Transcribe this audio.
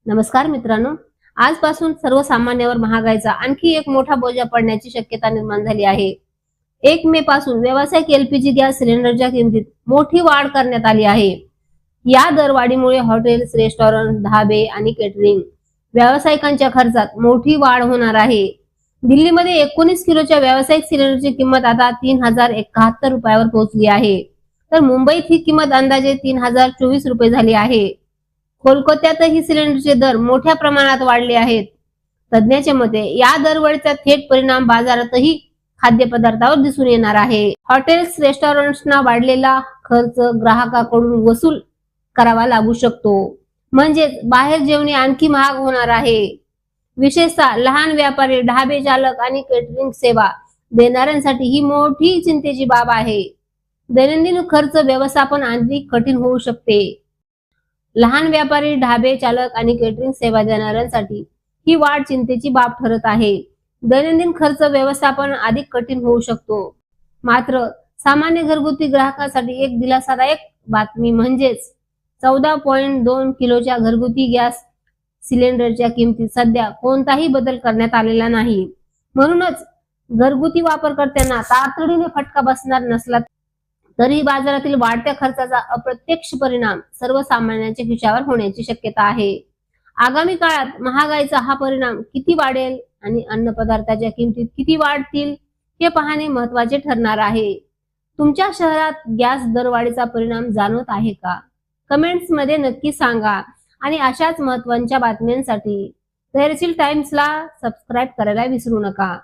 नमस्कार मित्रांनो, आजपासून सर्वसामान्यांवर महागाईचा आणखी एक मोठा बोजा पडण्याची शक्यता निर्माण झाली आहे. 1 मे पासून व्यावसायिक एलपीजी गॅस सिलेंडरच्या किमतीत मोठी वाढ करण्यात आली आहे. या दरवाढीमुळे हॉटेल्स, रेस्टॉरंट, धाबे आणि केटरिंग व्यावसायिकांच्या खर्चात मोठी वाढ होणार आहे. दिल्लीमध्ये 19 किलोच्या व्यावसायिक सिलेंडरची किंमत आता 3071 रुपयावर पोहोचली आहे, तर मुंबईत ही किंमत अंदाजे 3024 रुपये झाली आहे. कोलकात्यातही सिलेंडरचे दर मोठ्या प्रमाणात वाढले आहेत. तज्ज्ञांच्या मते या दरवाढीचा थेट परिणाम बाजारातही खाद्यपदार्थावर दिसून येणार आहे. हॉटेल्स, रेस्टॉरंट्सना वाढलेला खर्च ग्राहकांकडून वसूल करावा लागू शकतो, म्हणजेच बाहेर जेवणे आणखी महाग होणार आहे. विशेषतः लहान व्यापारी, ढाबे चालक आणि केटरिंग सेवा देणाऱ्यांसाठी ही मोठी चिंतेची बाब आहे. दैनंदिन खर्च व्यवस्थापन अधिक कठीण होऊ शकते. लहान व्यापारी, ढाबे चालक आणि केटरिंग सेवा देणाऱ्यांसाठी ही वाढ चिंतेची बाब ठरत आहे. दैनंदिन खर्च व्यवस्थापन अधिक कठीण होऊ शकतो. मात्र सामान्य घरगुती ग्राहकांसाठी एक दिलासादायक बातमी म्हणजेच 14.2 किलोच्या घरगुती गॅस सिलेंडरच्या किमतीत सध्या कोणताही बदल करण्यात आलेला नाही. म्हणूनच घरगुती वापरकर्त्यांना तातडीने फटका बसणार नसला तरी बाजारातील वाढत्या खर्चाचा अप्रत्यक्ष परिणाम सर्वसामान्यांच्या खिशावर होण्याची शक्यता आहे. आगामी काळात महागाईचा हा परिणाम किती वाढेल आणि अन्नपदार्थाच्या किमतीत किती वाढतील हे पाहणे महत्त्वाचे ठरणार आहे. तुमच्या शहरात गॅस दरवाढीचा परिणाम जाणवत आहे का? कमेंट्स मध्ये नक्की सांगा आणि अशाच महत्त्वाच्या बातम्यांसाठी तहसील टाइम्सला सबस्क्राईब करायला विसरू नका.